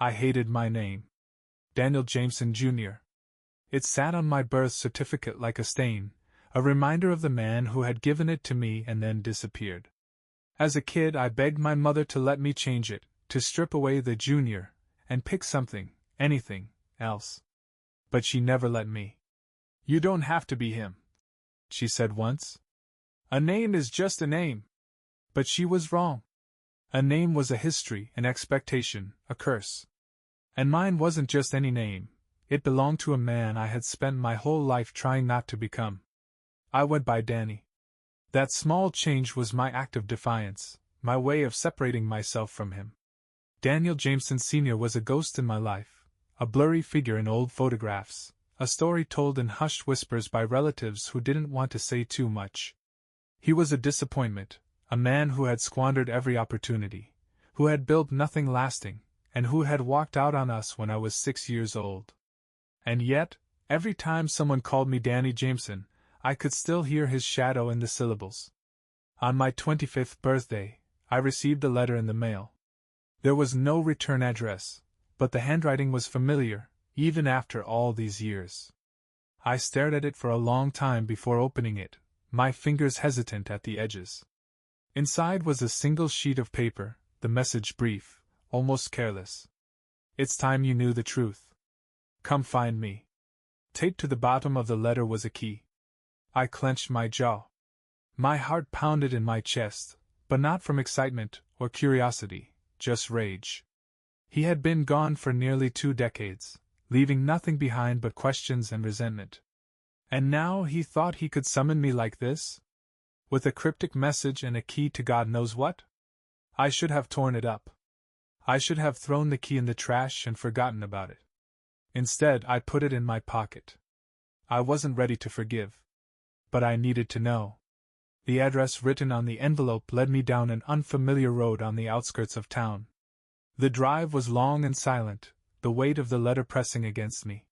I hated my name. Daniel Jameson, Jr. It sat on my birth certificate like a stain, a reminder of the man who had given it to me and then disappeared. As a kid, I begged my mother to let me change it, to strip away the junior, and pick something, anything, else. But she never let me. You don't have to be him, she said once. A name is just a name. But she was wrong. A name was a history, an expectation, a curse. And mine wasn't just any name, it belonged to a man I had spent my whole life trying not to become. I went by Danny. That small change was my act of defiance, my way of separating myself from him. Daniel Jameson Sr. was a ghost in my life, a blurry figure in old photographs, a story told in hushed whispers by relatives who didn't want to say too much. He was a disappointment, a man who had squandered every opportunity, who had built nothing lasting, and who had walked out on us when I was 6 years old. And yet, every time someone called me Danny Jameson, I could still hear his shadow in the syllables. On my 25th birthday, I received a letter in the mail. There was no return address, but the handwriting was familiar, even after all these years. I stared at it for a long time before opening it, my fingers hesitant at the edges. Inside was a single sheet of paper, the message brief, almost careless. It's time you knew the truth. Come find me. Taped to the bottom of the letter was a key. I clenched my jaw. My heart pounded in my chest, but not from excitement or curiosity, just rage. He had been gone for nearly 2 decades, leaving nothing behind but questions and resentment. And now he thought he could summon me like this? With a cryptic message and a key to God knows what? I should have torn it up. I should have thrown the key in the trash and forgotten about it. Instead, I put it in my pocket. I wasn't ready to forgive. But I needed to know. The address written on the envelope led me down an unfamiliar road on the outskirts of town. The drive was long and silent, the weight of the letter pressing against me.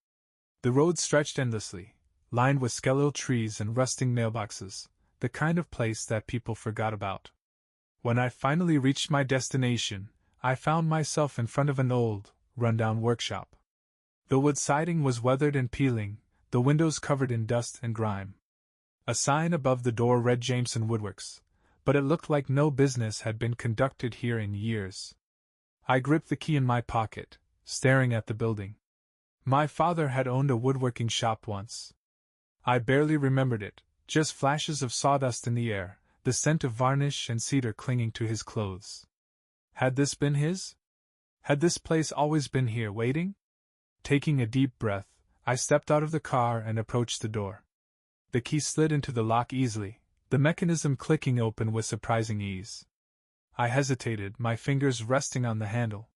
The road stretched endlessly, lined with skeletal trees and rusting mailboxes, the kind of place that people forgot about. When I finally reached my destination, I found myself in front of an old, run-down workshop. The wood siding was weathered and peeling, the windows covered in dust and grime. A sign above the door read Jameson Woodworks, but it looked like no business had been conducted here in years. I gripped the key in my pocket, staring at the building. My father had owned a woodworking shop once. I barely remembered it, just flashes of sawdust in the air, the scent of varnish and cedar clinging to his clothes. Had this been his? Had this place always been here waiting? Taking a deep breath, I stepped out of the car and approached the door. The key slid into the lock easily, the mechanism clicking open with surprising ease. I hesitated, my fingers resting on the handle.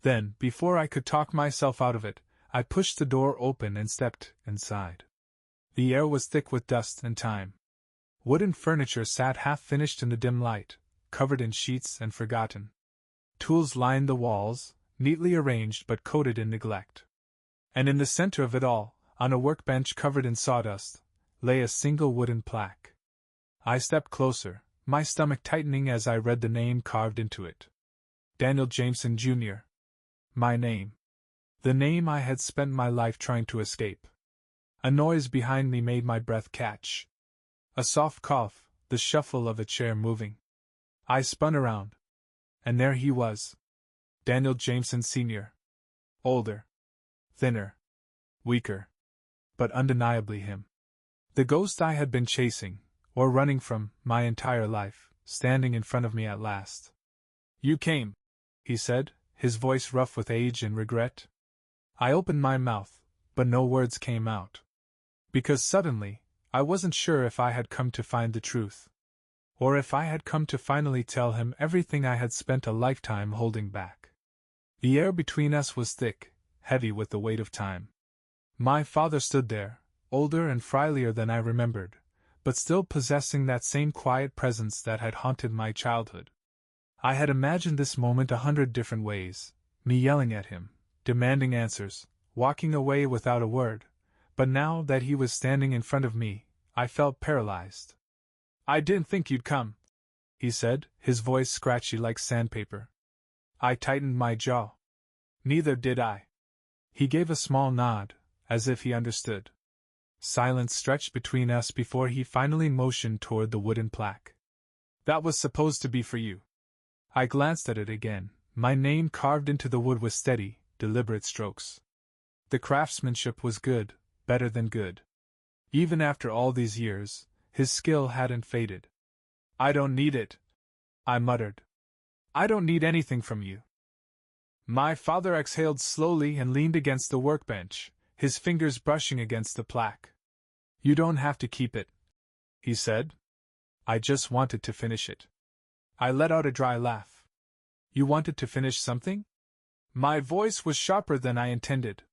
Then, before I could talk myself out of it, I pushed the door open and stepped inside. The air was thick with dust and time. Wooden furniture sat half-finished in the dim light, covered in sheets and forgotten. Tools lined the walls, neatly arranged but coated in neglect. And in the center of it all, on a workbench covered in sawdust, lay a single wooden plaque. I stepped closer, my stomach tightening as I read the name carved into it. Daniel Jameson, Jr. My name. The name I had spent my life trying to escape. A noise behind me made my breath catch. A soft cough, the shuffle of a chair moving. I spun around. And there he was. Daniel Jameson Sr. Older. Thinner. Weaker. But undeniably him. The ghost I had been chasing, or running from, my entire life, standing in front of me at last. You came, he said, his voice rough with age and regret. I opened my mouth, but no words came out. Because suddenly, I wasn't sure if I had come to find the truth. Or if I had come to finally tell him everything I had spent a lifetime holding back. The air between us was thick, heavy with the weight of time. My father stood there, older and frilier than I remembered, but still possessing that same quiet presence that had haunted my childhood. I had imagined this moment 100 different ways, me yelling at him, demanding answers, walking away without a word, but now that he was standing in front of me, I felt paralyzed. I didn't think you'd come, he said, his voice scratchy like sandpaper. I tightened my jaw. Neither did I. He gave a small nod, as if he understood. Silence stretched between us before he finally motioned toward the wooden plaque. That was supposed to be for you. I glanced at it again, my name carved into the wood with steady, deliberate strokes. The craftsmanship was good, better than good. Even after all these years, his skill hadn't faded. I don't need it, I muttered. I don't need anything from you. My father exhaled slowly and leaned against the workbench, his fingers brushing against the plaque. You don't have to keep it, he said. I just wanted to finish it. I let out a dry laugh. You wanted to finish something? My voice was sharper than I intended.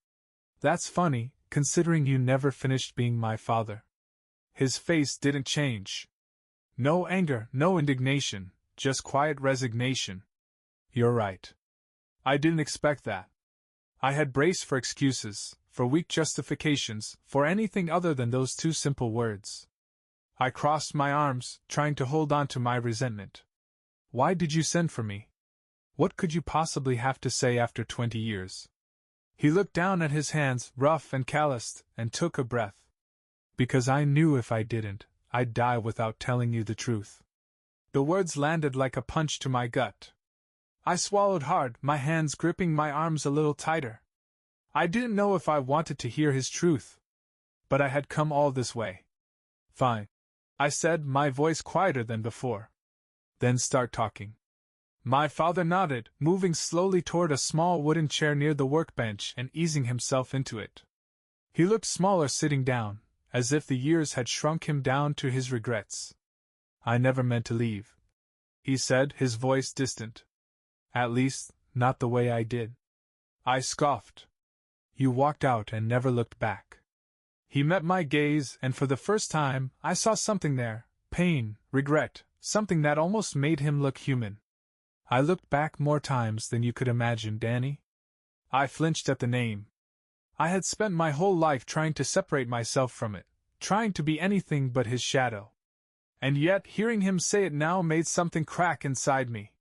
That's funny, considering you never finished being my father. His face didn't change. No anger, no indignation, just quiet resignation. You're right. I didn't expect that. I had braced for excuses, for weak justifications, for anything other than those two simple words. I crossed my arms, trying to hold on to my resentment. Why did you send for me? What could you possibly have to say after 20 years? He looked down at his hands, rough and calloused, and took a breath. Because I knew if I didn't, I'd die without telling you the truth. The words landed like a punch to my gut. I swallowed hard, my hands gripping my arms a little tighter. I didn't know if I wanted to hear his truth. But I had come all this way. Fine, I said, my voice quieter than before. Then start talking. My father nodded, moving slowly toward a small wooden chair near the workbench and easing himself into it. He looked smaller sitting down, as if the years had shrunk him down to his regrets. I never meant to leave, he said, his voice distant. At least, not the way I did. I scoffed. You walked out and never looked back. He met my gaze, and for the first time, I saw something there, pain, regret, something that almost made him look human. I looked back more times than you could imagine, Danny. I flinched at the name. I had spent my whole life trying to separate myself from it, trying to be anything but his shadow. And yet, hearing him say it now made something crack inside me.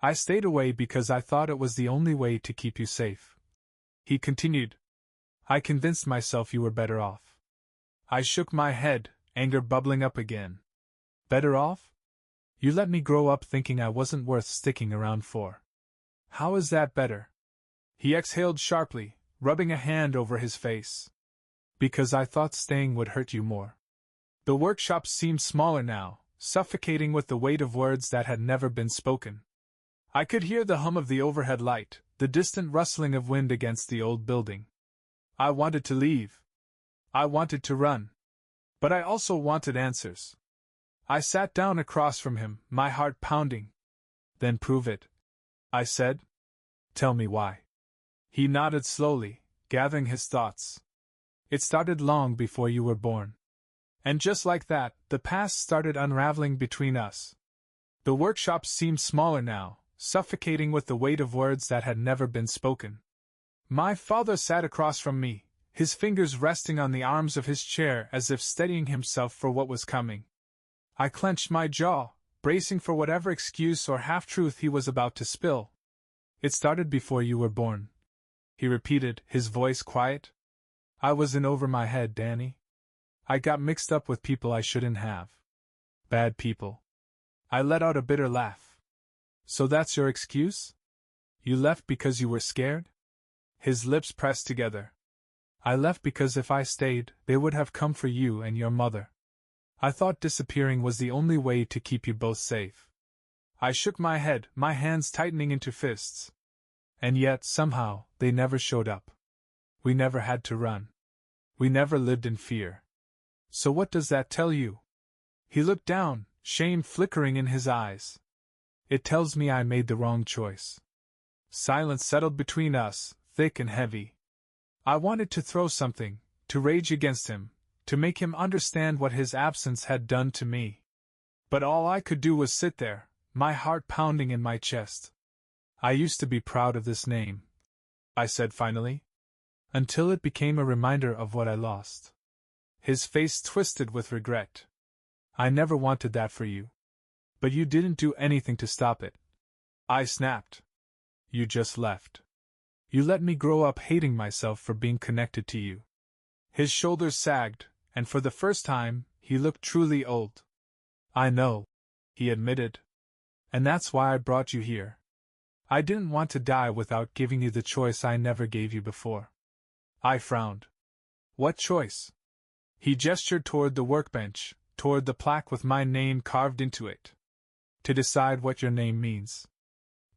I stayed away because I thought it was the only way to keep you safe. He continued. I convinced myself you were better off. I shook my head, anger bubbling up again. Better off? You let me grow up thinking I wasn't worth sticking around for. How is that better? He exhaled sharply, rubbing a hand over his face. Because I thought staying would hurt you more. The workshop seemed smaller now, suffocating with the weight of words that had never been spoken. I could hear the hum of the overhead light, the distant rustling of wind against the old building. I wanted to leave. I wanted to run. But I also wanted answers. I sat down across from him, my heart pounding. Then prove it, I said. Tell me why. He nodded slowly, gathering his thoughts. It started long before you were born. And just like that, the past started unraveling between us. The workshop seemed smaller now, suffocating with the weight of words that had never been spoken. My father sat across from me, his fingers resting on the arms of his chair as if steadying himself for what was coming. I clenched my jaw, bracing for whatever excuse or half-truth he was about to spill. It started before you were born, he repeated, his voice quiet. I was in over my head, Danny. I got mixed up with people I shouldn't have. Bad people. I let out a bitter laugh. So that's your excuse? You left because you were scared? His lips pressed together. I left because if I stayed, they would have come for you and your mother. I thought disappearing was the only way to keep you both safe. I shook my head, my hands tightening into fists. And yet, somehow, they never showed up. We never had to run. We never lived in fear. So what does that tell you? He looked down, shame flickering in his eyes. It tells me I made the wrong choice. Silence settled between us, thick and heavy. I wanted to throw something, to rage against him, to make him understand what his absence had done to me. But all I could do was sit there, my heart pounding in my chest. I used to be proud of this name, I said finally, until it became a reminder of what I lost. His face twisted with regret. I never wanted that for you. But you didn't do anything to stop it. I snapped. You just left. You let me grow up hating myself for being connected to you. His shoulders sagged, and for the first time, he looked truly old. I know, he admitted. And that's why I brought you here. I didn't want to die without giving you the choice I never gave you before. I frowned. What choice? He gestured toward the workbench, toward the plaque with my name carved into it. To decide what your name means.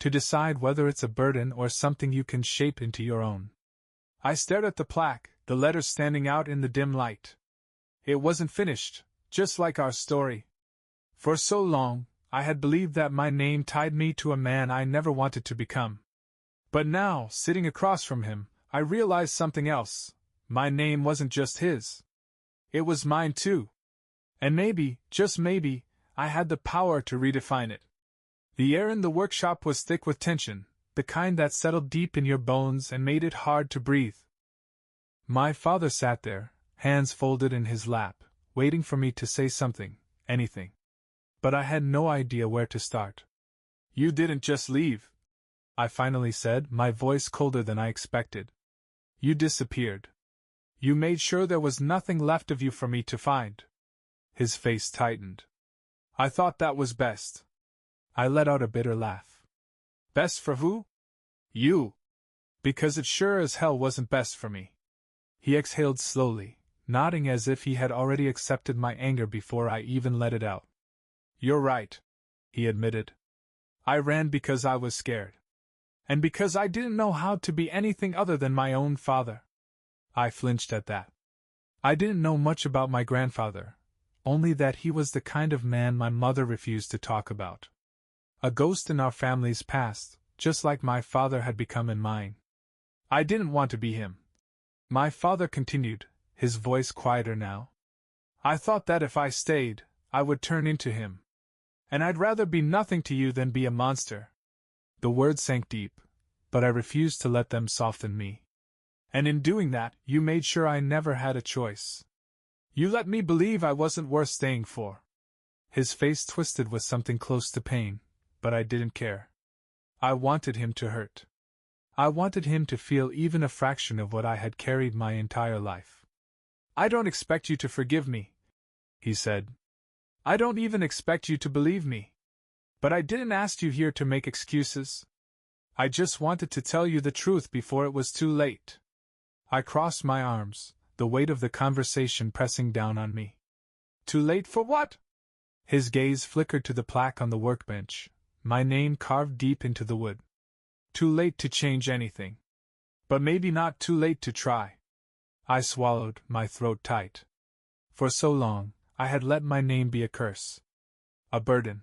To decide whether it's a burden or something you can shape into your own. I stared at the plaque, the letters standing out in the dim light. It wasn't finished, just like our story. For so long, I had believed that my name tied me to a man I never wanted to become. But now, sitting across from him, I realized something else. My name wasn't just his. It was mine too. And maybe, just maybe, I had the power to redefine it. The air in the workshop was thick with tension, the kind that settled deep in your bones and made it hard to breathe. My father sat there, hands folded in his lap, waiting for me to say something, anything. But I had no idea where to start. You didn't just leave, I finally said, my voice colder than I expected. You disappeared. You made sure there was nothing left of you for me to find. His face tightened. I thought that was best. I let out a bitter laugh. Best for who? You. Because it sure as hell wasn't best for me. He exhaled slowly, nodding as if he had already accepted my anger before I even let it out. You're right, he admitted. I ran because I was scared. And because I didn't know how to be anything other than my own father. I flinched at that. I didn't know much about my grandfather, only that he was the kind of man my mother refused to talk about. A ghost in our family's past, just like my father had become in mine. I didn't want to be him. My father continued, his voice quieter now. I thought that if I stayed, I would turn into him. And I'd rather be nothing to you than be a monster. The words sank deep, but I refused to let them soften me. And in doing that, you made sure I never had a choice. You let me believe I wasn't worth staying for. His face twisted with something close to pain, but I didn't care. I wanted him to hurt. I wanted him to feel even a fraction of what I had carried my entire life. I don't expect you to forgive me, he said. I don't even expect you to believe me. But I didn't ask you here to make excuses. I just wanted to tell you the truth before it was too late. I crossed my arms, the weight of the conversation pressing down on me. Too late for what? His gaze flickered to the plaque on the workbench, my name carved deep into the wood. Too late to change anything. But maybe not too late to try. I swallowed, my throat tight. For so long, I had let my name be a curse. A burden.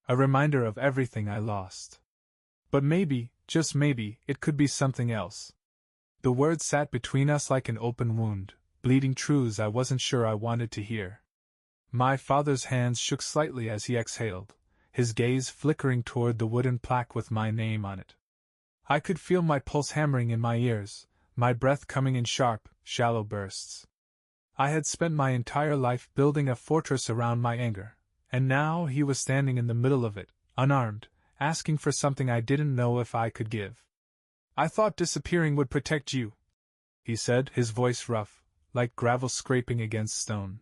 A reminder of everything I lost. But maybe, just maybe, it could be something else. The words sat between us like an open wound, bleeding truths I wasn't sure I wanted to hear. My father's hands shook slightly as he exhaled, his gaze flickering toward the wooden plaque with my name on it. I could feel my pulse hammering in my ears, my breath coming in sharp, shallow bursts. I had spent my entire life building a fortress around my anger, and now he was standing in the middle of it, unarmed, asking for something I didn't know if I could give. I thought disappearing would protect you, he said, his voice rough, like gravel scraping against stone.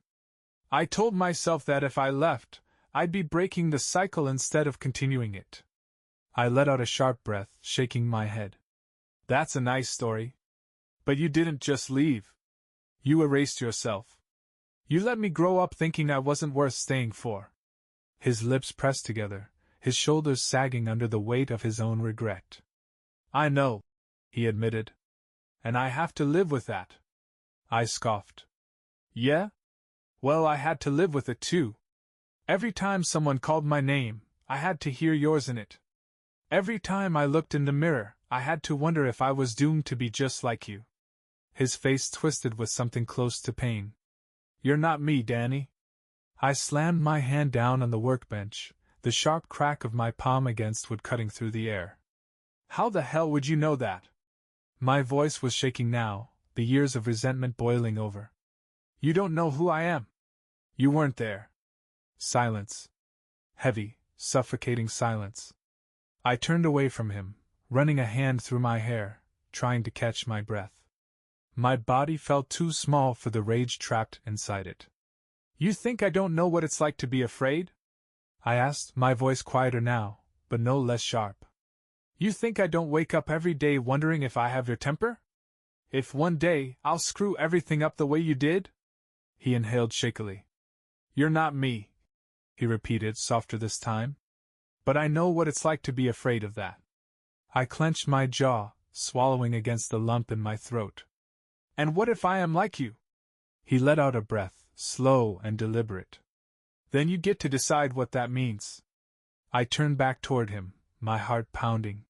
I told myself that if I left, I'd be breaking the cycle instead of continuing it. I let out a sharp breath, shaking my head. That's a nice story. But you didn't just leave. You erased yourself. You let me grow up thinking I wasn't worth staying for. His lips pressed together, his shoulders sagging under the weight of his own regret. I know, he admitted. And I have to live with that. I scoffed. Yeah? Well, I had to live with it too. Every time someone called my name, I had to hear yours in it. Every time I looked in the mirror, I had to wonder if I was doomed to be just like you. His face twisted with something close to pain. You're not me, Danny. I slammed my hand down on the workbench, the sharp crack of my palm against wood cutting through the air. How the hell would you know that? My voice was shaking now, the years of resentment boiling over. You don't know who I am. You weren't there. Silence. Heavy, suffocating silence. I turned away from him, running a hand through my hair, trying to catch my breath. My body felt too small for the rage trapped inside it. "You think I don't know what it's like to be afraid?" I asked, my voice quieter now, but no less sharp. "You think I don't wake up every day wondering if I have your temper? If one day I'll screw everything up the way you did?" He inhaled shakily. "You're not me," he repeated, softer this time. "But I know what it's like to be afraid of that." I clenched my jaw, swallowing against the lump in my throat. "And what if I am like you?" He let out a breath, slow and deliberate. "Then you get to decide what that means." I turned back toward him, my heart pounding.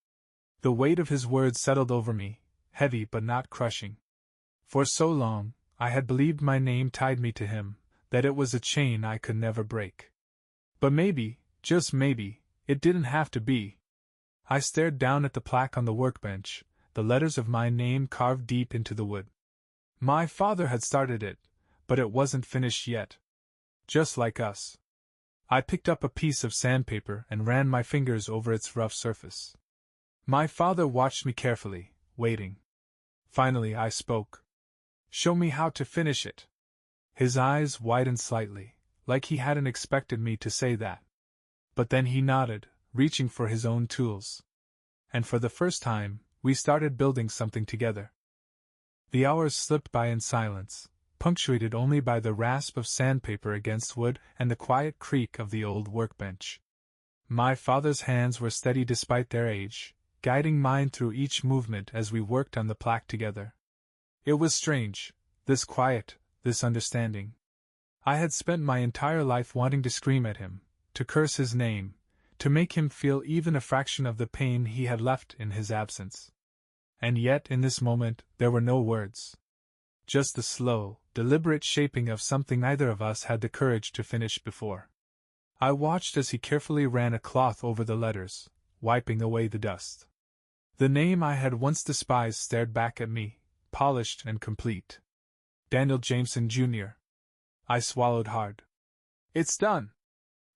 The weight of his words settled over me, heavy but not crushing. For so long, I had believed my name tied me to him, that it was a chain I could never break. But maybe, just maybe, it didn't have to be. I stared down at the plaque on the workbench, the letters of my name carved deep into the wood. My father had started it, but it wasn't finished yet. Just like us. I picked up a piece of sandpaper and ran my fingers over its rough surface. My father watched me carefully, waiting. Finally I spoke. "Show me how to finish it." His eyes widened slightly, like he hadn't expected me to say that. But then he nodded, reaching for his own tools. And for the first time, we started building something together. The hours slipped by in silence, punctuated only by the rasp of sandpaper against wood and the quiet creak of the old workbench. My father's hands were steady despite their age, guiding mine through each movement as we worked on the plaque together. It was strange, this quiet, this understanding. I had spent my entire life wanting to scream at him, to curse his name, to make him feel even a fraction of the pain he had left in his absence. And yet in this moment there were no words. Just the slow, deliberate shaping of something neither of us had the courage to finish before. I watched as he carefully ran a cloth over the letters, wiping away the dust. The name I had once despised stared back at me, polished and complete. Daniel Jameson, Jr. I swallowed hard. "It's done."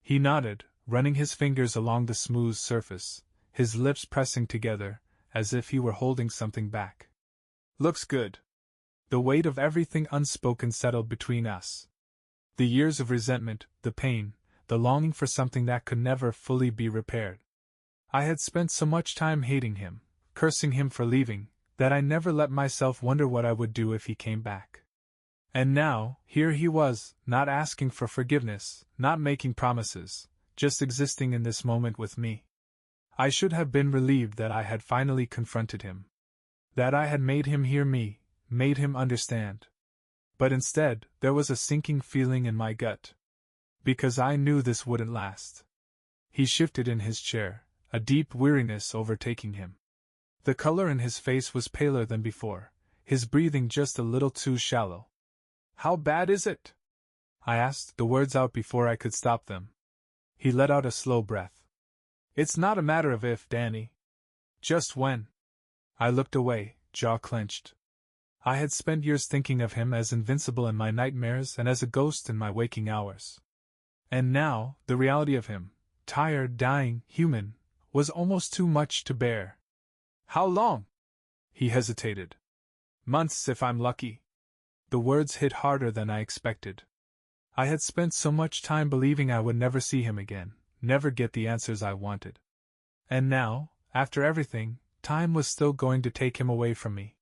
He nodded, running his fingers along the smooth surface, his lips pressing together, as if he were holding something back. "Looks good." The weight of everything unspoken settled between us. The years of resentment, the pain, the longing for something that could never fully be repaired. I had spent so much time hating him, cursing him for leaving, that I never let myself wonder what I would do if he came back. And now, here he was, not asking for forgiveness, not making promises, just existing in this moment with me. I should have been relieved that I had finally confronted him. That I had made him hear me, made him understand. But instead, there was a sinking feeling in my gut. Because I knew this wouldn't last. He shifted in his chair, a deep weariness overtaking him. The color in his face was paler than before, his breathing just a little too shallow. "How bad is it?" I asked, the words out before I could stop them. He let out a slow breath. "It's not a matter of if, Danny. Just when." I looked away, jaw clenched. I had spent years thinking of him as invincible in my nightmares and as a ghost in my waking hours. And now, the reality of him, tired, dying, human, was almost too much to bear. "How long?" He hesitated. "Months if I'm lucky." The words hit harder than I expected. I had spent so much time believing I would never see him again, never get the answers I wanted. And now, after everything, time was still going to take him away from me.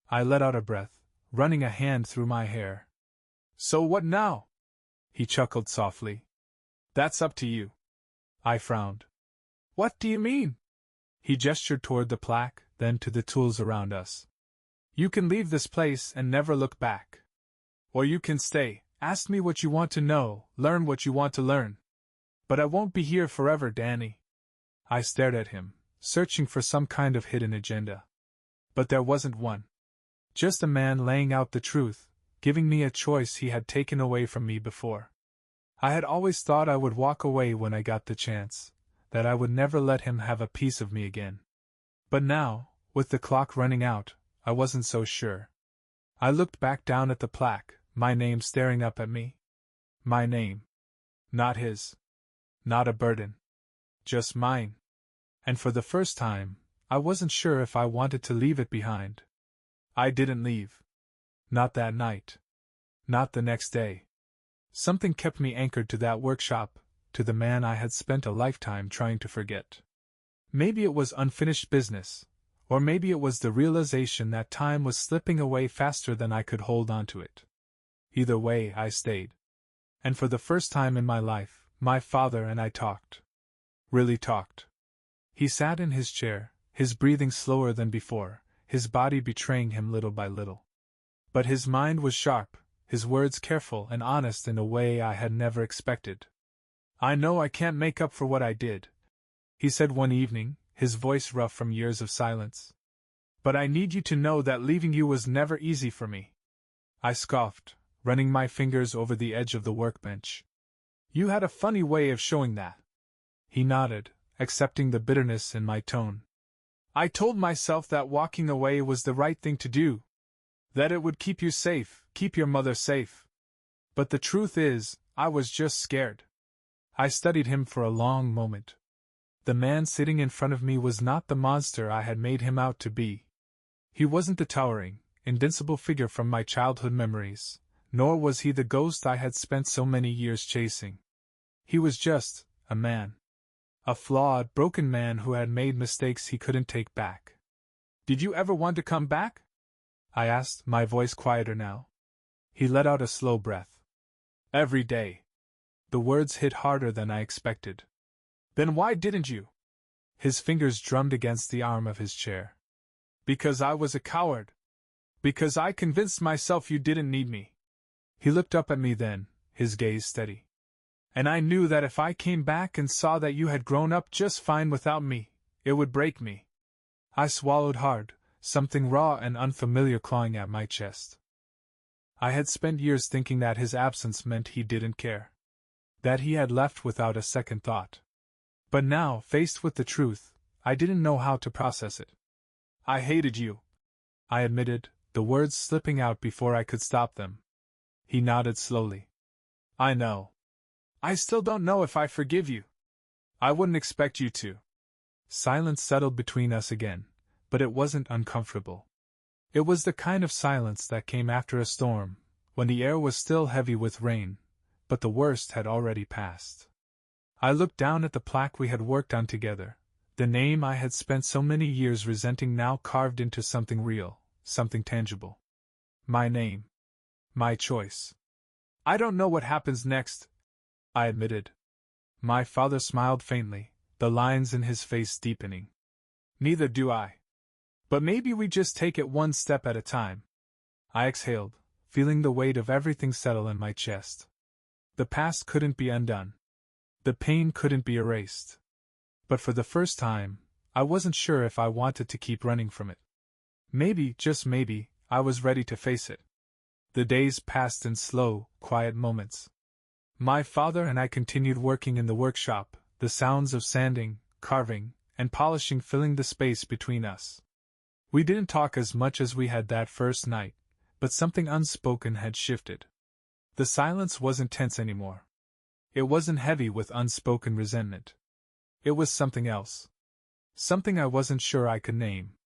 I let out a breath, running a hand through my hair. "So what now?" He chuckled softly. "That's up to you." I frowned. "What do you mean?" He gestured toward the plaque, then to the tools around us. "You can leave this place and never look back. Or you can stay, ask me what you want to know, learn what you want to learn. But I won't be here forever, Danny." I stared at him, searching for some kind of hidden agenda. But there wasn't one. Just a man laying out the truth, giving me a choice he had taken away from me before. I had always thought I would walk away when I got the chance, that I would never let him have a piece of me again. But now, with the clock running out, I wasn't so sure. I looked back down at the plaque, my name staring up at me. My name. Not his. Not a burden. Just mine. And for the first time, I wasn't sure if I wanted to leave it behind. I didn't leave. Not that night. Not the next day. Something kept me anchored to that workshop, to the man I had spent a lifetime trying to forget. Maybe it was unfinished business, or maybe it was the realization that time was slipping away faster than I could hold on to it. Either way, I stayed. And for the first time in my life, my father and I talked. Really talked. He sat in his chair, his breathing slower than before, his body betraying him little by little. But his mind was sharp, his words careful and honest in a way I had never expected. "I know I can't make up for what I did," he said one evening, his voice rough from years of silence. "But I need you to know that leaving you was never easy for me." I scoffed, running my fingers over the edge of the workbench. "You had a funny way of showing that." He nodded, accepting the bitterness in my tone. "I told myself that walking away was the right thing to do. That it would keep you safe, keep your mother safe. But the truth is, I was just scared." I studied him for a long moment. The man sitting in front of me was not the monster I had made him out to be. He wasn't the towering, invincible figure from my childhood memories, nor was he the ghost I had spent so many years chasing. He was just a man. A flawed, broken man who had made mistakes he couldn't take back. "Did you ever want to come back?" I asked, my voice quieter now. He let out a slow breath. "Every day." The words hit harder than I expected. "Then why didn't you?" His fingers drummed against the arm of his chair. "Because I was a coward. Because I convinced myself you didn't need me." He looked up at me then, his gaze steady. "And I knew that if I came back and saw that you had grown up just fine without me, it would break me." I swallowed hard, something raw and unfamiliar clawing at my chest. I had spent years thinking that his absence meant he didn't care. That he had left without a second thought. But now, faced with the truth, I didn't know how to process it. "I hated you," I admitted, the words slipping out before I could stop them. He nodded slowly. "I know. I still don't know if I forgive you. I wouldn't expect you to." Silence settled between us again, but it wasn't uncomfortable. It was the kind of silence that came after a storm, when the air was still heavy with rain, but the worst had already passed. I looked down at the plaque we had worked on together, the name I had spent so many years resenting now carved into something real, something tangible. My name. My choice. "I don't know what happens next," I admitted. My father smiled faintly, the lines in his face deepening. "Neither do I. But maybe we just take it one step at a time." I exhaled, feeling the weight of everything settle in my chest. The past couldn't be undone. The pain couldn't be erased. But for the first time, I wasn't sure if I wanted to keep running from it. Maybe, just maybe, I was ready to face it. The days passed in slow, quiet moments. My father and I continued working in the workshop, the sounds of sanding, carving, and polishing filling the space between us. We didn't talk as much as we had that first night, but something unspoken had shifted. The silence wasn't tense anymore. It wasn't heavy with unspoken resentment. It was something else. Something I wasn't sure I could name.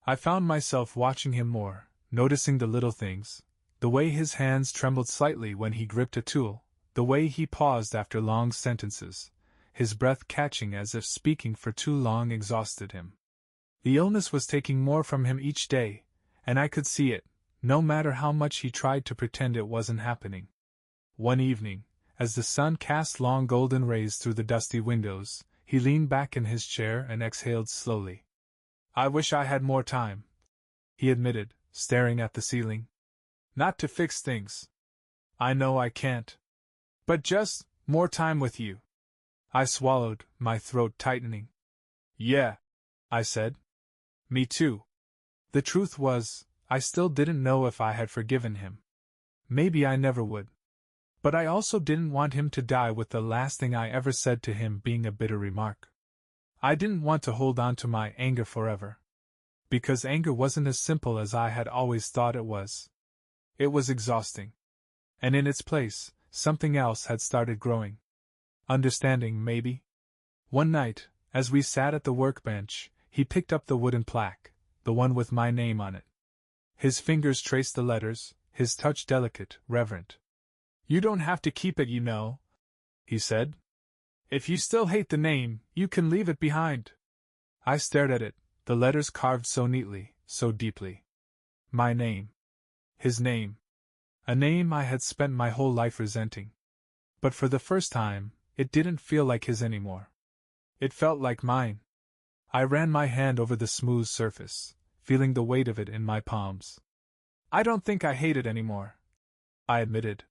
I found myself watching him more, noticing the little things, the way his hands trembled slightly when he gripped a tool, the way he paused after long sentences, his breath catching as if speaking for too long exhausted him. The illness was taking more from him each day, and I could see it, no matter how much he tried to pretend it wasn't happening. One evening, as the sun cast long golden rays through the dusty windows, he leaned back in his chair and exhaled slowly. "I wish I had more time," he admitted, staring at the ceiling. "Not to fix things. I know I can't. But just more time with you." I swallowed, my throat tightening. "Yeah," I said. "Me too." The truth was, I still didn't know if I had forgiven him. Maybe I never would. But I also didn't want him to die with the last thing I ever said to him being a bitter remark. I didn't want to hold on to my anger forever. Because anger wasn't as simple as I had always thought it was. It was exhausting. And in its place, something else had started growing. Understanding, maybe? One night, as we sat at the workbench, He picked up the wooden plaque, the one with my name on it. His fingers traced the letters, his touch delicate, reverent. "You don't have to keep it, you know," he said. "If you still hate the name, you can leave it behind." I stared at it, the letters carved so neatly, so deeply. My name. His name. A name I had spent my whole life resenting. But for the first time, it didn't feel like his anymore. It felt like mine. I ran my hand over the smooth surface, feeling the weight of it in my palms. "I don't think I hate it anymore," I admitted.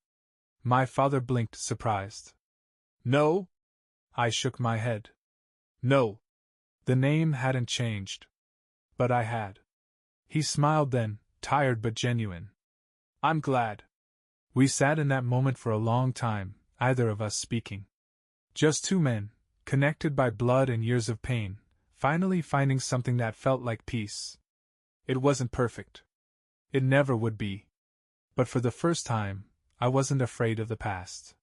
My father blinked, surprised. "No?" I shook my head. "No." The name hadn't changed. But I had. He smiled then, tired but genuine. "I'm glad." We sat in that moment for a long time, either of us speaking. Just two men, connected by blood and years of pain, finally finding something that felt like peace. It wasn't perfect. It never would be. But for the first time, I wasn't afraid of the past.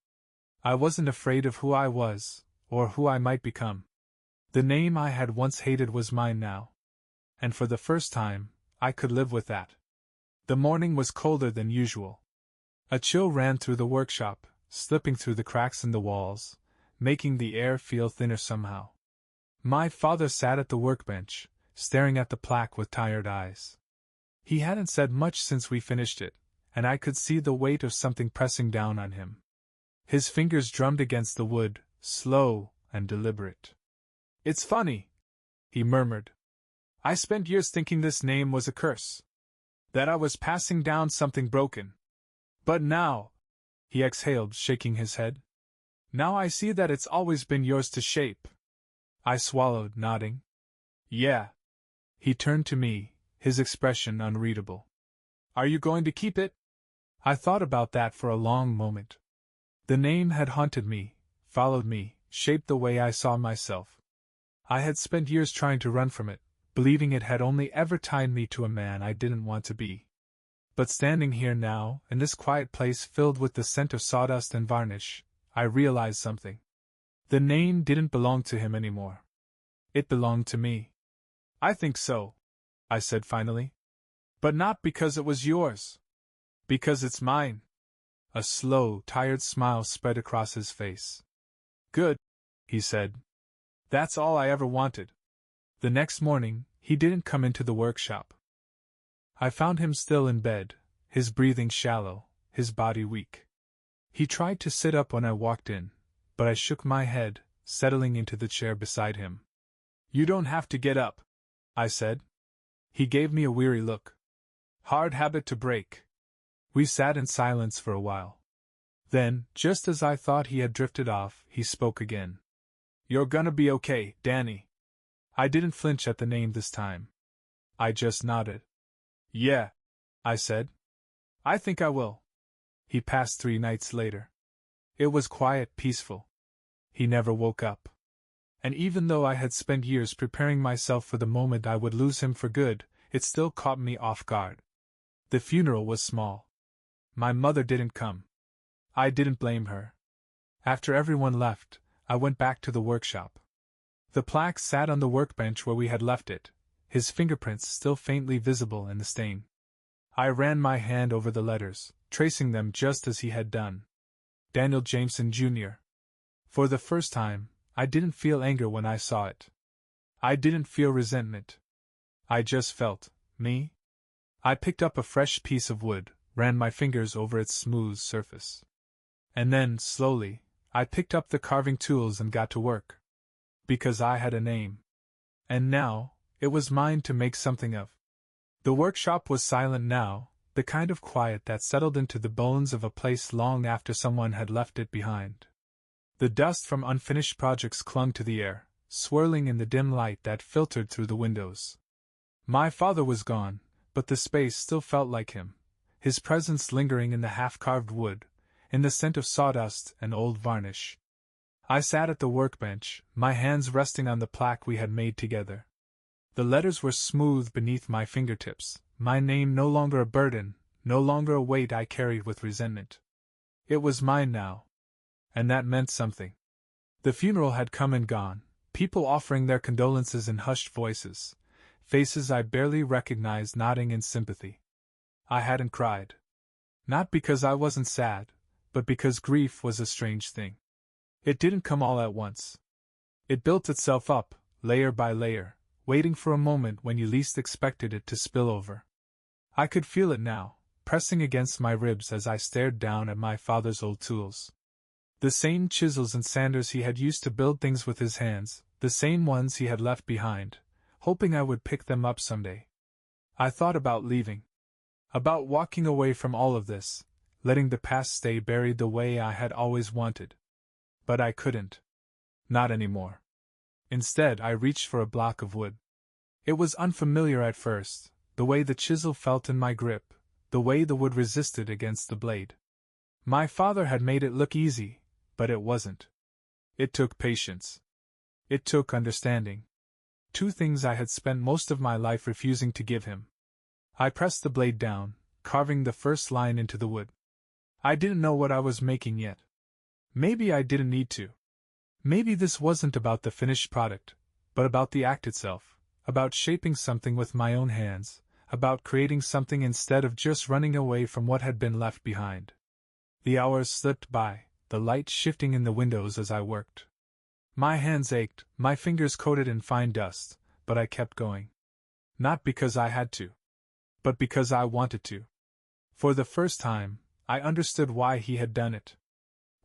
I wasn't afraid of who I was, or who I might become. The name I had once hated was mine now. And for the first time, I could live with that. The morning was colder than usual. A chill ran through the workshop, slipping through the cracks in the walls, making the air feel thinner somehow. My father sat at the workbench, staring at the plaque with tired eyes. He hadn't said much since we finished it, and I could see the weight of something pressing down on him. His fingers drummed against the wood, slow and deliberate. "It's funny," he murmured. "I spent years thinking this name was a curse. That I was passing down something broken. But now," he exhaled, shaking his head, "now I see that it's always been yours to shape." I swallowed, nodding. "Yeah." He turned to me, his expression unreadable. "Are you going to keep it?" I thought about that for a long moment. The name had haunted me, followed me, shaped the way I saw myself. I had spent years trying to run from it, believing it had only ever tied me to a man I didn't want to be. But standing here now, in this quiet place filled with the scent of sawdust and varnish, I realized something. The name didn't belong to him anymore. It belonged to me. "I think so," I said finally. "But not because it was yours. Because it's mine." A slow, tired smile spread across his face. "Good," he said. "That's all I ever wanted." The next morning, he didn't come into the workshop. I found him still in bed, his breathing shallow, his body weak. He tried to sit up when I walked in, but I shook my head, settling into the chair beside him. "You don't have to get up," I said. He gave me a weary look. "Hard habit to break." We sat in silence for a while. Then, just as I thought he had drifted off, he spoke again. "You're gonna be okay, Danny." I didn't flinch at the name this time. I just nodded. "Yeah," I said. "I think I will." He passed 3 nights later. It was quiet, peaceful. He never woke up. And even though I had spent years preparing myself for the moment I would lose him for good, it still caught me off guard. The funeral was small. My mother didn't come. I didn't blame her. After everyone left, I went back to the workshop. The plaque sat on the workbench where we had left it, his fingerprints still faintly visible in the stain. I ran my hand over the letters, tracing them just as he had done. Daniel Jameson, Jr. For the first time, I didn't feel anger when I saw it. I didn't feel resentment. I just felt me. I picked up a fresh piece of wood, ran my fingers over its smooth surface. And then, slowly, I picked up the carving tools and got to work. Because I had a name. And now, it was mine to make something of. The workshop was silent now, the kind of quiet that settled into the bones of a place long after someone had left it behind. The dust from unfinished projects clung to the air, swirling in the dim light that filtered through the windows. My father was gone, but the space still felt like him, his presence lingering in the half-carved wood, in the scent of sawdust and old varnish. I sat at the workbench, my hands resting on the plaque we had made together. The letters were smooth beneath my fingertips, my name no longer a burden, no longer a weight I carried with resentment. It was mine now. And that meant something. The funeral had come and gone, People offering their condolences in hushed voices, faces I barely recognized nodding in sympathy. I hadn't cried. Not because I wasn't sad, but because grief was a strange thing. It didn't come all at once. It built itself up, layer by layer, waiting for a moment when you least expected it to spill over. I could feel it now, pressing against my ribs as I stared down at my father's old tools. The same chisels and sanders he had used to build things with his hands, the same ones he had left behind, hoping I would pick them up someday. I thought about leaving. About walking away from all of this, letting the past stay buried the way I had always wanted. But I couldn't. Not anymore. Instead, I reached for a block of wood. It was unfamiliar at first, the way the chisel felt in my grip, the way the wood resisted against the blade. My father had made it look easy, but it wasn't. It took patience. It took understanding. Two things I had spent most of my life refusing to give him. I pressed the blade down, carving the first line into the wood. I didn't know what I was making yet. Maybe I didn't need to. Maybe this wasn't about the finished product, but about the act itself, about shaping something with my own hands, about creating something instead of just running away from what had been left behind. The hours slipped by, the light shifting in the windows as I worked. My hands ached, my fingers coated in fine dust, but I kept going. Not because I had to, but because I wanted to. For the first time, I understood why he had done it.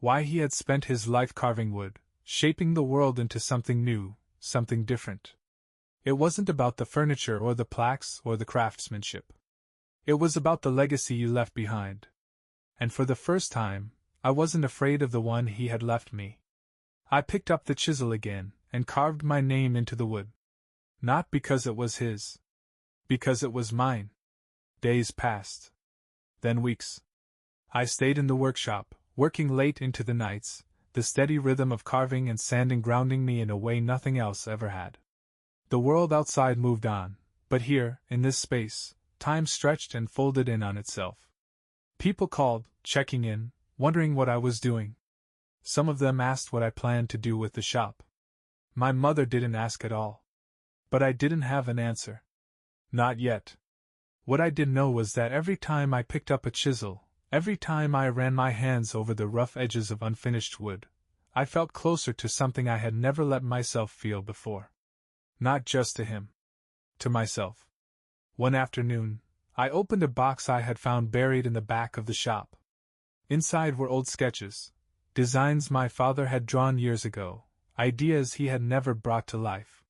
Why he had spent his life carving wood, shaping the world into something new, something different. It wasn't about the furniture or the plaques or the craftsmanship. It was about the legacy you left behind. And for the first time, I wasn't afraid of the one he had left me. I picked up the chisel again and carved my name into the wood. Not because it was his. Because it was mine. Days passed. Then weeks. I stayed in the workshop, working late into the nights, the steady rhythm of carving and sanding grounding me in a way nothing else ever had. The world outside moved on, but here, in this space, time stretched and folded in on itself. People called, checking in, wondering what I was doing. Some of them asked what I planned to do with the shop. My mother didn't ask at all. But I didn't have an answer. Not yet. What I did know was that every time I picked up a chisel, every time I ran my hands over the rough edges of unfinished wood, I felt closer to something I had never let myself feel before. Not just to him. To myself. One afternoon, I opened a box I had found buried in the back of the shop. Inside were old sketches, designs my father had drawn years ago, ideas he had never brought to life.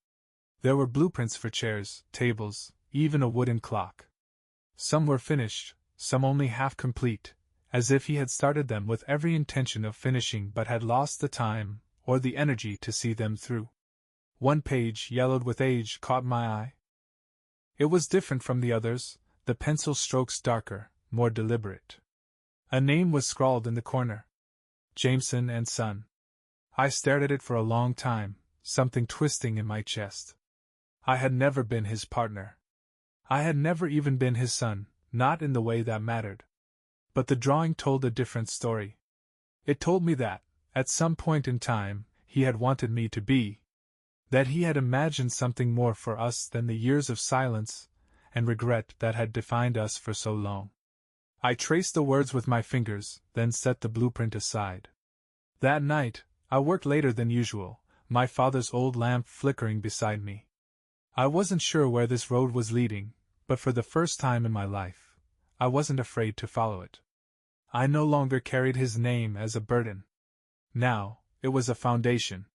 There were blueprints for chairs, tables, even a wooden clock. Some were finished, some only half complete, as if he had started them with every intention of finishing but had lost the time or the energy to see them through. One page, yellowed with age, caught my eye. It was different from the others, the pencil strokes darker, more deliberate. A name was scrawled in the corner. Jameson and Son. I stared at it for a long time, something twisting in my chest. I had never been his partner. I had never even been his son, not in the way that mattered. But the drawing told a different story. It told me that, at some point in time, he had wanted me to be. That he had imagined something more for us than the years of silence and regret that had defined us for so long. I traced the words with my fingers, then set the blueprint aside. That night, I worked later than usual, my father's old lamp flickering beside me. I wasn't sure where this road was leading, but for the first time in my life, I wasn't afraid to follow it. I no longer carried his name as a burden. Now, it was a foundation.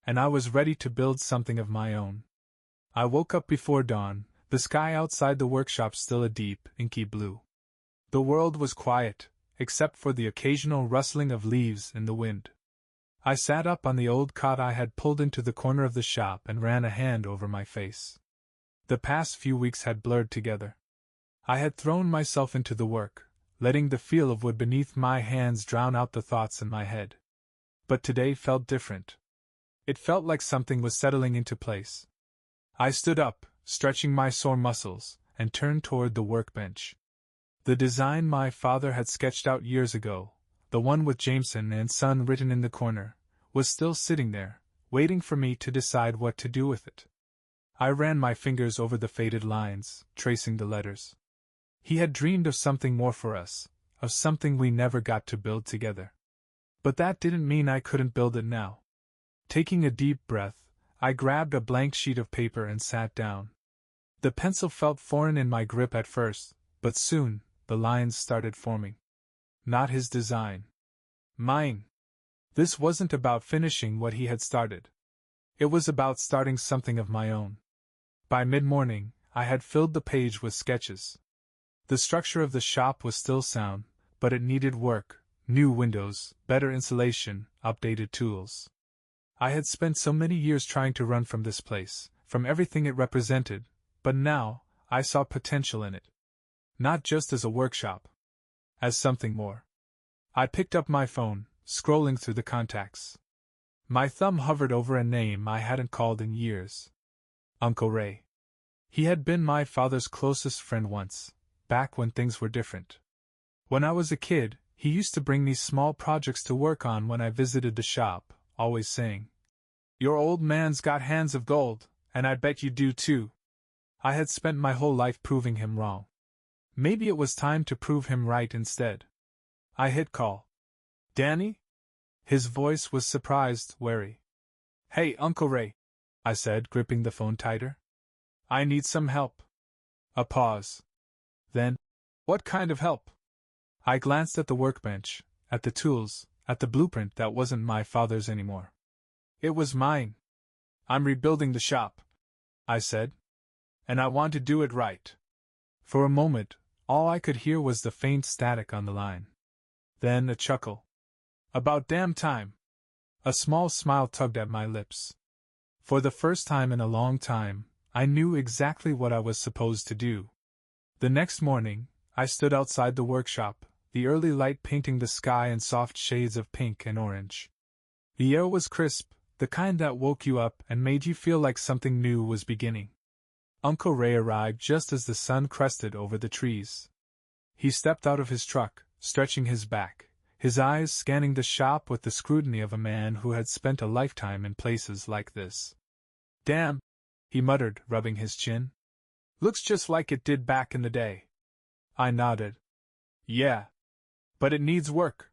And I was ready to build something of my own. I woke up before dawn, the sky outside the workshop still a deep, inky blue. The world was quiet, except for the occasional rustling of leaves in the wind. I sat up on the old cot I had pulled into the corner of the shop and ran a hand over my face. The past few weeks had blurred together. I had thrown myself into the work, letting the feel of wood beneath my hands drown out the thoughts in my head. But today felt different. It felt like something was settling into place. I stood up, stretching my sore muscles, and turned toward the workbench. The design my father had sketched out years ago, the one with Jameson and Son written in the corner, was still sitting there, waiting for me to decide what to do with it. I ran my fingers over the faded lines, tracing the letters. He had dreamed of something more for us, of something we never got to build together. But that didn't mean I couldn't build it now. Taking a deep breath, I grabbed a blank sheet of paper and sat down. The pencil felt foreign in my grip at first, but soon, the lines started forming. Not his design. Mine. This wasn't about finishing what he had started. It was about starting something of my own. By mid-morning, I had filled the page with sketches. The structure of the shop was still sound, but it needed work, new windows, better insulation, updated tools. I had spent so many years trying to run from this place, from everything it represented, but now, I saw potential in it. Not just as a workshop. As something more. I picked up my phone, scrolling through the contacts. My thumb hovered over a name I hadn't called in years. Uncle Ray. He had been my father's closest friend once, back when things were different. When I was a kid, he used to bring me small projects to work on when I visited the shop, always saying, "Your old man's got hands of gold, and I bet you do too." I had spent my whole life proving him wrong. Maybe it was time to prove him right instead. I hit call. "Danny?" His voice was surprised, wary. "Hey, Uncle Ray," I said, gripping the phone tighter. "I need some help." A pause. Then, "What kind of help?" I glanced at the workbench, at the tools, at the blueprint that wasn't my father's anymore. It was mine. "I'm rebuilding the shop," I said. "And I want to do it right." For a moment, all I could hear was the faint static on the line. Then a chuckle. "About damn time." A small smile tugged at my lips. For the first time in a long time, I knew exactly what I was supposed to do. The next morning, I stood outside the workshop, the early light painting the sky in soft shades of pink and orange. The air was crisp, the kind that woke you up and made you feel like something new was beginning. Uncle Ray arrived just as the sun crested over the trees. He stepped out of his truck, stretching his back, his eyes scanning the shop with the scrutiny of a man who had spent a lifetime in places like this. "Damn," he muttered, rubbing his chin. "Looks just like it did back in the day." I nodded. "Yeah. But it needs work."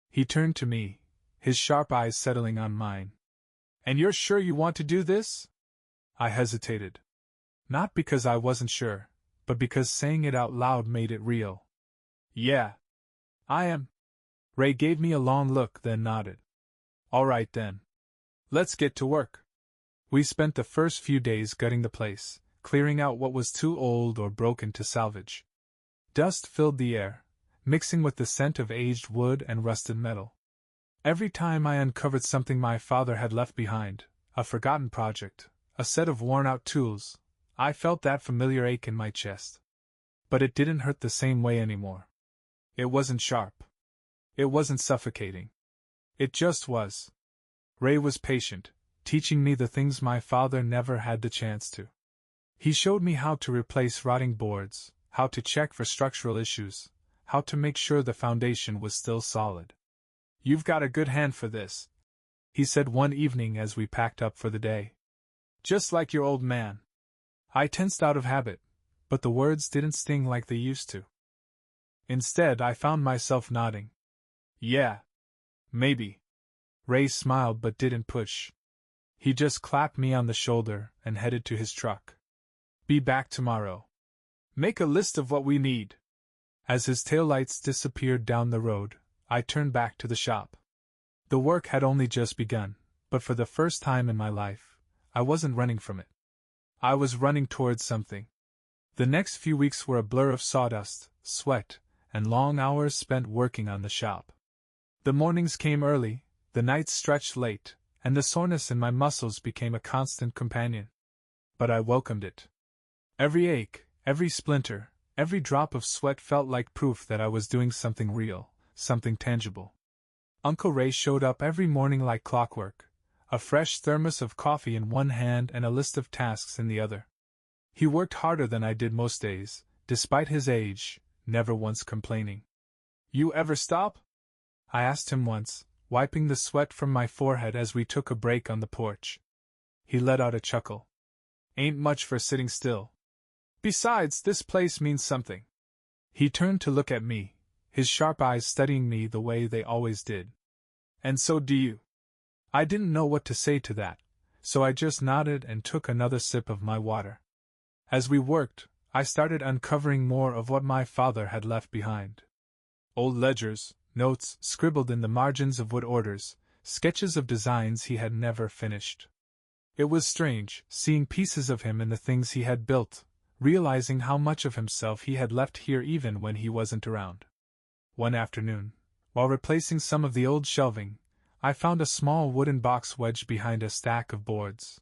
He turned to me, his sharp eyes settling on mine. "And you're sure you want to do this?" I hesitated. Not because I wasn't sure, but because saying it out loud made it real. "Yeah. I am." Ray gave me a long look, then nodded. "All right then. Let's get to work." We spent the first few days gutting the place, clearing out what was too old or broken to salvage. Dust filled the air, mixing with the scent of aged wood and rusted metal. Every time I uncovered something my father had left behind, a forgotten project, a set of worn-out tools, I felt that familiar ache in my chest. But it didn't hurt the same way anymore. It wasn't sharp. It wasn't suffocating. It just was. Ray was patient, teaching me the things my father never had the chance to. He showed me how to replace rotting boards, how to check for structural issues, how to make sure the foundation was still solid. "You've got a good hand for this," he said one evening as we packed up for the day. "Just like your old man." I tensed out of habit, but the words didn't sting like they used to. Instead, I found myself nodding. "Yeah. Maybe." Ray smiled but didn't push. He just clapped me on the shoulder and headed to his truck. "Be back tomorrow. Make a list of what we need." As his taillights disappeared down the road, I turned back to the shop. The work had only just begun, but for the first time in my life, I wasn't running from it. I was running towards something. The next few weeks were a blur of sawdust, sweat, and long hours spent working on the shop. The mornings came early, the nights stretched late, and the soreness in my muscles became a constant companion. But I welcomed it. Every ache, every splinter, every drop of sweat felt like proof that I was doing something real, something tangible. Uncle Ray showed up every morning like clockwork, a fresh thermos of coffee in one hand and a list of tasks in the other. He worked harder than I did most days, despite his age, never once complaining. "You ever stop?" I asked him once, wiping the sweat from my forehead as we took a break on the porch. He let out a chuckle. Ain't much for sitting still. Besides, this place means something. He turned to look at me, his sharp eyes studying me the way they always did. And so do you. I didn't know what to say to that, so I just nodded and took another sip of my water. As we worked, I started uncovering more of what my father had left behind. Old ledgers, notes scribbled in the margins of wood orders, sketches of designs he had never finished. It was strange, seeing pieces of him in the things he had built, realizing how much of himself he had left here even when he wasn't around. One afternoon, while replacing some of the old shelving, I found a small wooden box wedged behind a stack of boards.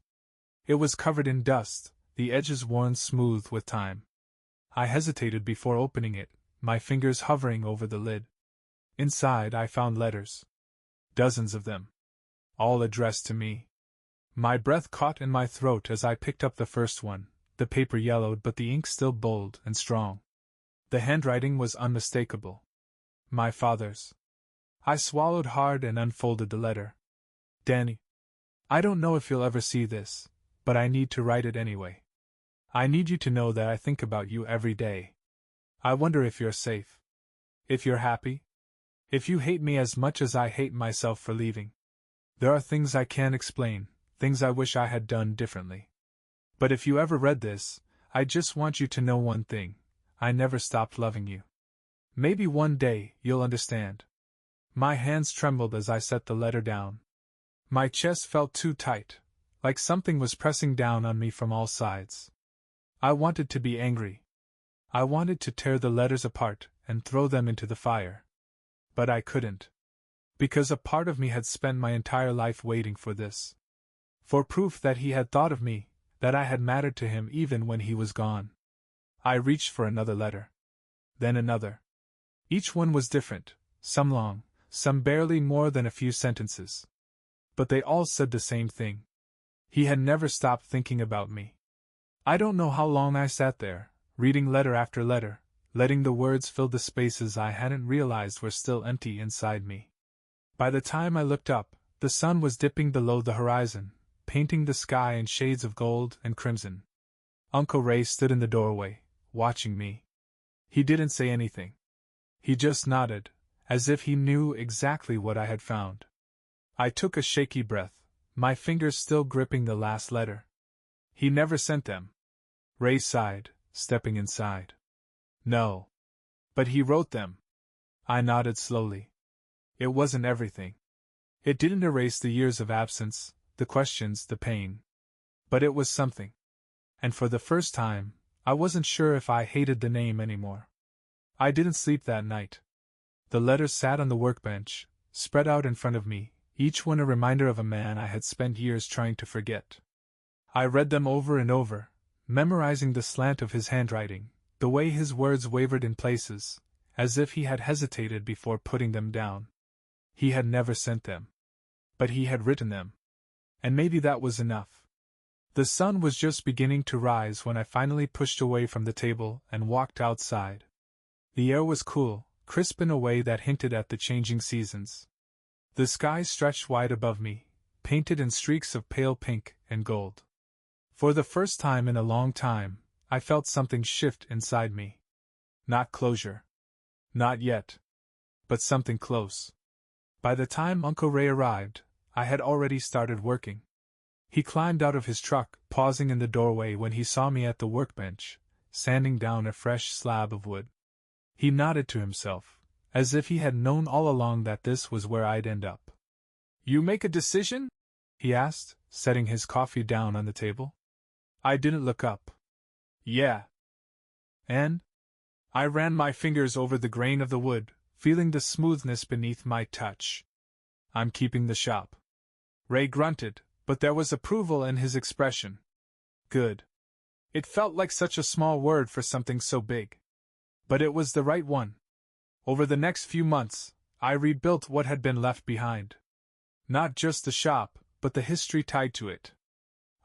It was covered in dust, the edges worn smooth with time. I hesitated before opening it, my fingers hovering over the lid. Inside I found letters. Dozens of them. All addressed to me. My breath caught in my throat as I picked up the first one, the paper yellowed but the ink still bold and strong. The handwriting was unmistakable. My father's. I swallowed hard and unfolded the letter. Danny, I don't know if you'll ever see this, but I need to write it anyway. I need you to know that I think about you every day. I wonder if you're safe. If you're happy. If you hate me as much as I hate myself for leaving. There are things I can't explain, things I wish I had done differently. But if you ever read this, I just want you to know one thing. I never stopped loving you. Maybe one day you'll understand. My hands trembled as I set the letter down. My chest felt too tight, like something was pressing down on me from all sides. I wanted to be angry. I wanted to tear the letters apart and throw them into the fire. But I couldn't. Because a part of me had spent my entire life waiting for this. For proof that he had thought of me, that I had mattered to him even when he was gone. I reached for another letter. Then another. Each one was different, some long, some barely more than a few sentences. But they all said the same thing. He had never stopped thinking about me. I don't know how long I sat there, reading letter after letter, letting the words fill the spaces I hadn't realized were still empty inside me. By the time I looked up, the sun was dipping below the horizon, painting the sky in shades of gold and crimson. Uncle Ray stood in the doorway, watching me. He didn't say anything. He just nodded, as if he knew exactly what I had found. I took a shaky breath, my fingers still gripping the last letter. He never sent them. Ray sighed, stepping inside. No. But he wrote them. I nodded slowly. It wasn't everything. It didn't erase the years of absence, the questions, the pain. But it was something. And for the first time, I wasn't sure if I hated the name anymore. I didn't sleep that night. The letters sat on the workbench, spread out in front of me, each one a reminder of a man I had spent years trying to forget. I read them over and over, memorizing the slant of his handwriting, the way his words wavered in places, as if he had hesitated before putting them down. He had never sent them. But he had written them. And maybe that was enough. The sun was just beginning to rise when I finally pushed away from the table and walked outside. The air was cool, crisp in a way that hinted at the changing seasons. The sky stretched wide above me, painted in streaks of pale pink and gold. For the first time in a long time, I felt something shift inside me. Not closure. Not yet. But something close. By the time Uncle Ray arrived, I had already started working. He climbed out of his truck, pausing in the doorway when he saw me at the workbench, sanding down a fresh slab of wood. He nodded to himself, as if he had known all along that this was where I'd end up. "You make a decision?" he asked, setting his coffee down on the table. I didn't look up. "Yeah." "And?" I ran my fingers over the grain of the wood, feeling the smoothness beneath my touch. "I'm keeping the shop." Ray grunted, but there was approval in his expression. Good. It felt like such a small word for something so big. But it was the right one. Over the next few months, I rebuilt what had been left behind. Not just the shop, but the history tied to it.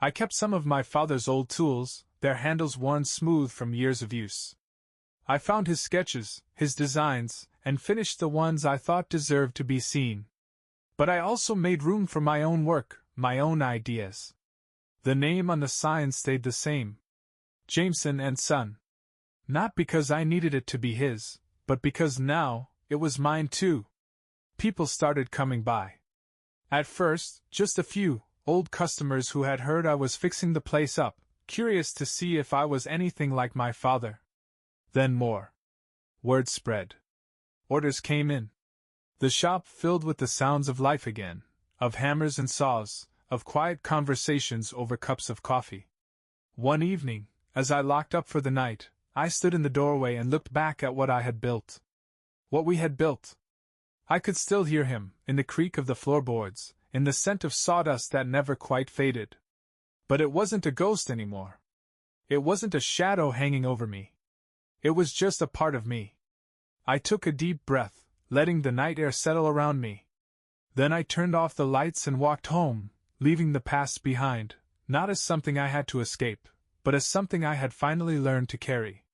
I kept some of my father's old tools, their handles worn smooth from years of use. I found his sketches, his designs, and finished the ones I thought deserved to be seen. But I also made room for my own work, my own ideas. The name on the sign stayed the same. Jameson and Son. Not because I needed it to be his, but because now, it was mine too. People started coming by. At first, just a few, old customers who had heard I was fixing the place up, curious to see if I was anything like my father. Then more. Word spread. Orders came in. The shop filled with the sounds of life again, of hammers and saws, of quiet conversations over cups of coffee. One evening, as I locked up for the night, I stood in the doorway and looked back at what I had built. What we had built. I could still hear him, in the creak of the floorboards, in the scent of sawdust that never quite faded. But it wasn't a ghost anymore. It wasn't a shadow hanging over me. It was just a part of me. I took a deep breath, letting the night air settle around me. Then I turned off the lights and walked home, leaving the past behind, not as something I had to escape, but as something I had finally learned to carry.